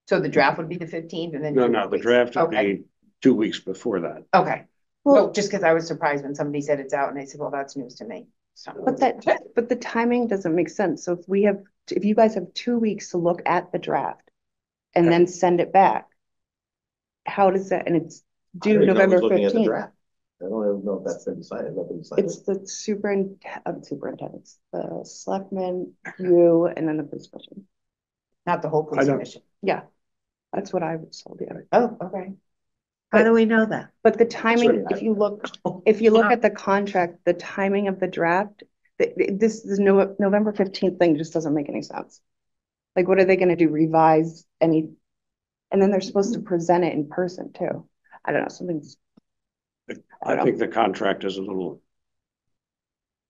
So the draft would be the 15th and then. No, the draft would be 2 weeks before that. Okay. Well, just because I was surprised when somebody said it's out and I said, well, that's news to me. So. But the timing doesn't make sense. So if you guys have 2 weeks to look at the draft and then send it back, how does that, and it's due November 15th. I don't even know if that's been decided. It's the superintendents, the selectmen, you, and then the police commission. Not the whole police commission. Yeah, that's what I was told. Yeah. Oh, okay. How do we know that? But the timing, if you look at the contract, the timing of the draft, this is November 15th thing just doesn't make any sense. Like, what are they going to do? Revise any? And then they're supposed to present it in person too. I don't know. I think the contract is a little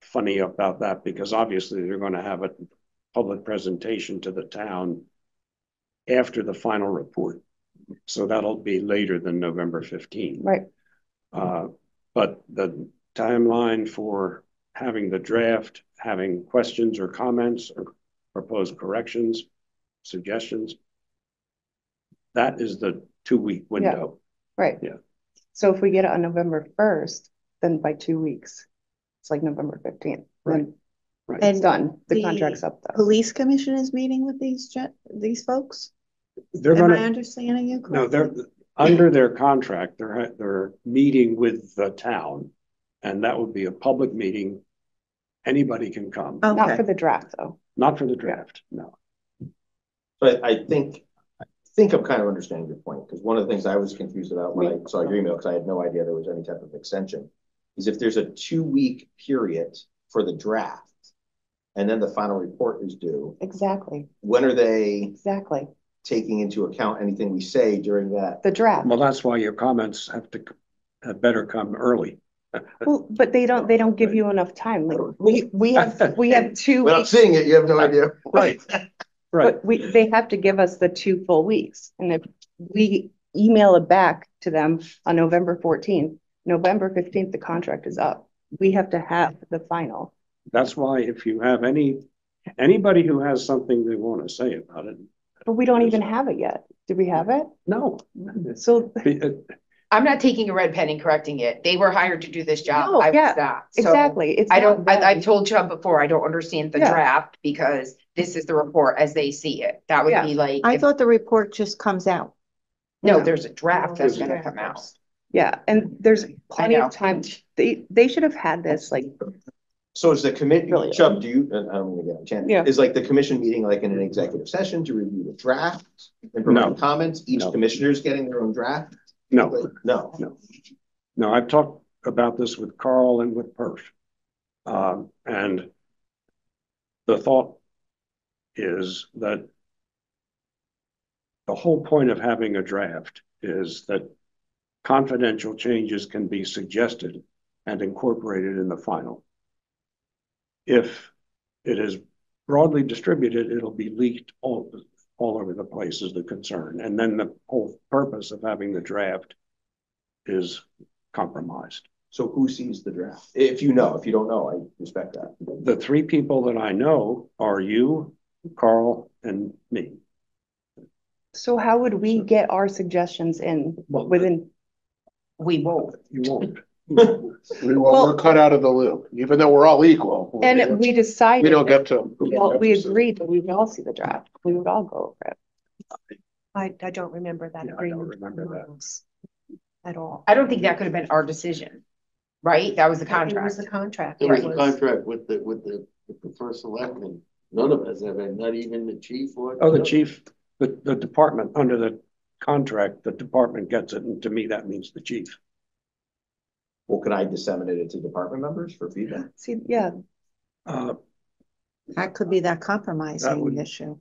funny about that because obviously they're going to have a public presentation to the town after the final report. So that'll be later than November 15th. Right. But the timeline for having the draft, having questions or comments or proposed corrections, suggestions, that is the 2 week window. Yeah. Right. Yeah. So if we get it on November 1st, then by 2 weeks, it's like November 15th. Right. Then Right. it's done. The The contract's up though. Police commission is meeting with these folks? They're Am I gonna, understanding you no, correctly? they're, under their contract, they're meeting with the town. And that would be a public meeting. Anybody can come, Not Okay. for the draft though. not for the draft, no. But I think I'm kind of understanding your point, because one of the things I was confused about when I saw your email, because I had no idea there was any type of extension, is if there's a 2-week period for the draft, and then the final report is due, Exactly, when are they exactly. taking into account anything we say during that? The draft. Well, that's why your comments had better come early. Well, but they don't give you enough time. Like we have 2 Without weeks. seeing it, you have no idea. Right. Right. But they have to give us the 2 full weeks. And if we email it back to them on November 14th, November 15th, the contract is up. We have to have the final. That's why if you have anybody who has something they want to say about it, But we don't even have it yet. Do we have it? no. So I'm not taking a red pen and correcting it. They were hired to do this job. No, I was yeah, not. So exactly. It's I not don't, them. I've told Chubb before, I don't understand the Yeah. draft because this is the report as they see it. That would Yeah. be like, I if- thought the report just comes out. no, No. there's a draft that's gonna come out. Yeah, and there's plenty know. of time. They should have had this like, So is the committee, Really? Chubb, do you, and I don't want to get a chance. Yeah. Is like the commission meeting like in an executive session to review the draft and provide No. comments? Each No. commissioner's getting their own draft? No, No. no, I've talked about this with Carl and with Perf. And the thought is that the whole point of having a draft is that confidential changes can be suggested and incorporated in the final. If it is broadly distributed, it'll be leaked all over the place is the concern. And then the whole purpose of having the draft is compromised. So who sees the draft? If you know, if you don't know, I respect that. The 3 people that I know are you, Carl, and me. so how would we get our suggestions in Well, within? We won't. You won't. We're cut out of the loop, even though we're all equal. And we decided. We don't get to. We agreed that we would all see the draft. We would all go over it. I don't remember that Yeah, I don't agreement. remember that. At all. I don't think that could have been our decision, right? That was the It was contract. the contract. There was It a contract with the first selectman. None of us have, not even the chief or. Oh, the chief, the department, under the contract, the department gets it, and to me, that means the chief. Well, can I disseminate it to department members for feedback? See, yeah, Uh, That could be that That compromising would- issue.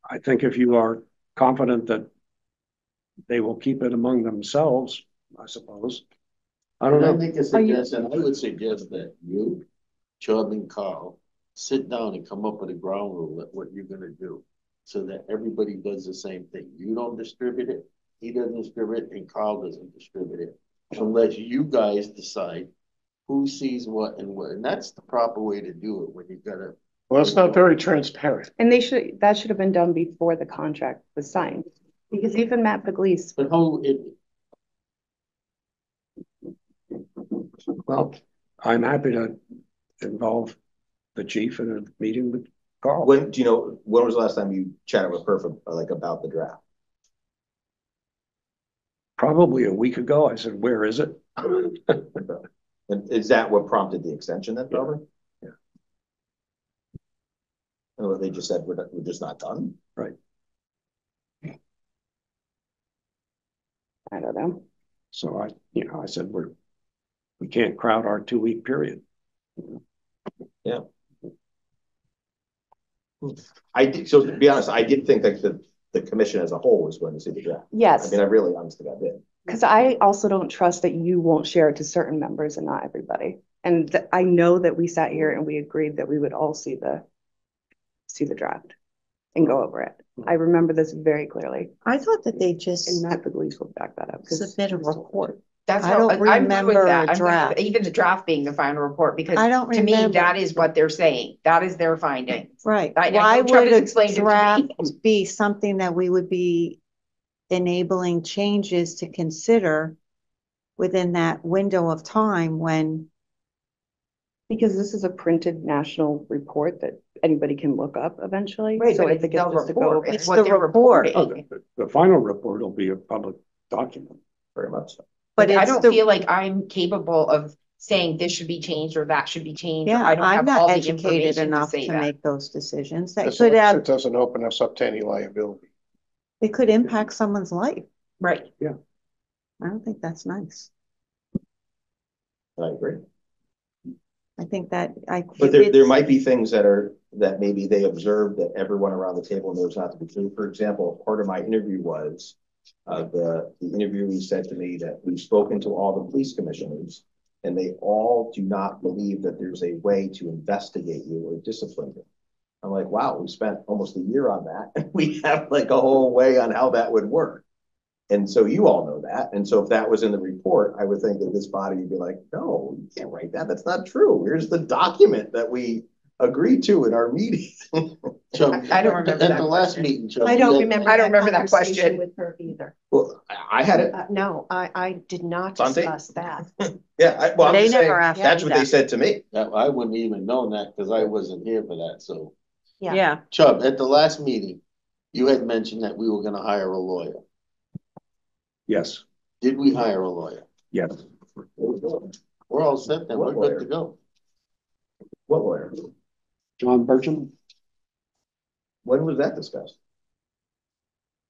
I think if you are confident that they will keep it among themselves, I suppose. I don't Can I know. make a suggestion? I would suggest that you, Chubb and Carl, sit down and come up with a ground rule of what you're gonna do. So that everybody does the same thing. You don't distribute it, he doesn't distribute it, and Carl doesn't distribute it. Unless you guys decide who sees what and what, and that's the proper way to do it when you gotta. Well, it's not very transparent. and that should have been done before the contract was signed. Because even Matt Puglisi, But how it, Well, I'm happy to involve the chief in a meeting with Carl. When, do you know, when was the last time you chatted with Perf like about the draft? Probably a week ago, I said, where is it? And is that what prompted the extension then, probably? Yeah. And they just said, we're just not done? Right. I don't know. So I said, we can't crowd our 2-week period. I did, so to be honest, I did think that the commission as a whole was going to see the draft. I Yes, mean, I really honestly got did. because I also don't trust that you won't share it to certain members and not everybody. And I know that we sat here and we agreed that we would all see the draft and go over it. I remember this very clearly. I thought that they And just Matt Puglisi will back that up. 'Cause submit a report. That's I how, don't I'm good remember with a that. I'm good draft. with even the draft being the final report, because I don't to me, remember. that is what they're saying. That is their findings. Right. I know Why Chubb would has a explained it to me. draft be something that we would be enabling changes to consider within that window of time when, Because this is a printed national report that anybody can look up eventually. Right, So but I it's think it's the just to go report. over. It's what the they're report. reporting. The final report will be a public document. Very much so. but Like, I it's don't the, feel like I'm capable of saying this should be changed or that should be changed. or yeah, I don't I'm have all not the educated information to enough say to that. make those decisions. That This could have, it doesn't open us up to any liability. it could impact someone's life. Right. I don't think that's nice. I agree. I think that But there it's- might be things that maybe they observed that everyone around the table knows not to be true. For example, part of my interview was the interviewee said to me that we've spoken to all the police commissioners and they all do not believe that there's a way to investigate you or discipline you. I'm like, wow, we spent almost a year on that. And we have like a whole way on how that would work. And so you all know that. And so if that was in the report, I would think that this body would be like, no, you can't write that. That's not true. Here's the document that we agreed to in our meeting. Chuck, I don't remember at that the last question. meeting, Chuck. I you don't had- remember. I don't remember that conversation question. with her either. Well, I had it. No, I did not It's on tape. discuss that. Yeah, well, I'm They just saying, never asked that's me what they that. said to me. I wouldn't even known that because I wasn't here for that, so. Yeah. Yeah, Chubb, at the last meeting, you had mentioned that we were gonna hire a lawyer. Yes, Did we hire a lawyer? yes. We're all set then, we're What good to go. What lawyer? John Burcham, When was that discussed?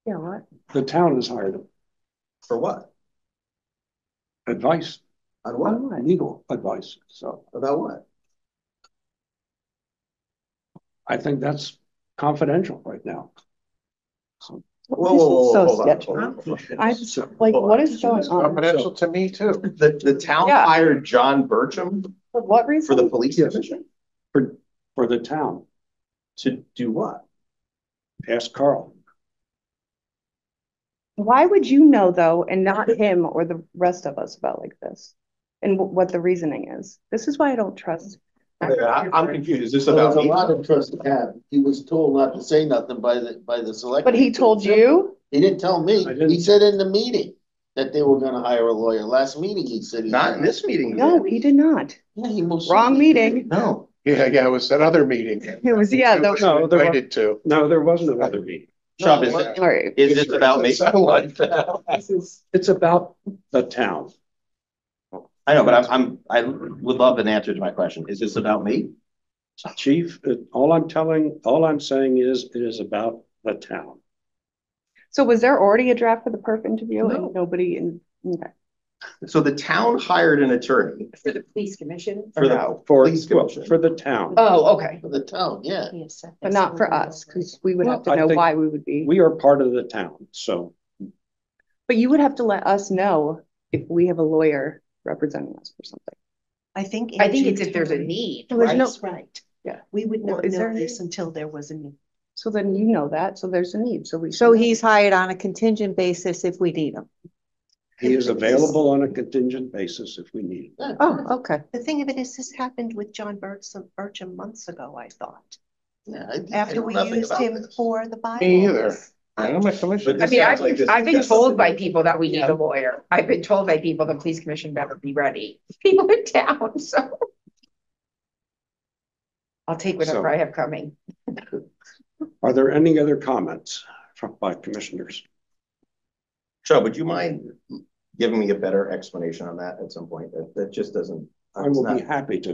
yeah, what? the town has hired him. For what? Advice, On what? legal advice. So About what? I think that's confidential right now. Whoa, This is so sketchy. hold on. I like, Hold what on. is going on? Confidential to me too. The town Yeah. hired John Burcham For what for reason? the police Yes. division For the town. to do what? Ask Carl. Why would you know though, and not him or the rest of us about like this? And what the reasoning is? This is why I don't trust. I'm confused. Is this So about there's a me? lot of trust to have. He was told not to say nothing by the select. But he told you? He didn't tell me. I didn't. He said in the meeting that they were gonna hire a lawyer. Last meeting, he said. Not in this meeting. No, he did not. Yeah, he most. Wrong certainly did. meeting. No. Yeah, it was that other meeting. It was, yeah, I was No, there was- invited to. No, there wasn't another meeting. Chubb, all right. is this about me? Sound like that. It's about the town. I know, but I would love an answer to my question. Is this about me? Chief, all I'm saying is it is about the town. So was there already a draft for the perf interview No. and nobody in, okay. So the town hired an attorney For the police commission? for the No? For, police well, commission. for the town. Oh, okay. For the town, yeah. Yes, But not for us, because we would have to Well, I know think why we would be. We are part of the town, so But you would have to let us know if we have a lawyer representing us for something. I think. I think it's if there's a need, Well, there's right? no- That's right. Yeah. We would Well, not is there know any- this until there was a need. So then you know that, so there's a need, so we. So should know. he's hired on a contingent basis if we need him. he is available on a contingent basis if we need him. Oh, okay. The thing of it is, this happened with John Burcham months ago, I thought. Yeah. I After know we nothing used about him this. for the bylaws. Me either. I'm a commissioner. But I this mean, sounds like this I've been is- told by people that we need a lawyer. I've been told by people the police commission better be ready. People in town, so. I'll take whatever So- I have coming. Are there any other comments by commissioners? Chubb, would you mind giving me a better explanation on that at some point? That just doesn't. I will be happy to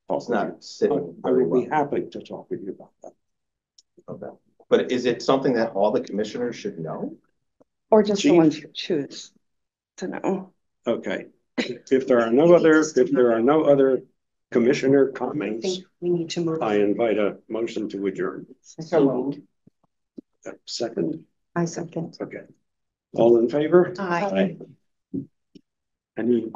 talk It's with you. not sitting. I very will be well. happy to talk with you about that. Okay. But is it something that all the commissioners should know? Or just the Chief? ones who choose to know. Okay, if there are no other commissioner I comments, think we need to move. I invite a motion to adjourn. So moved. Second, I second. okay. All in favor? Aye. Any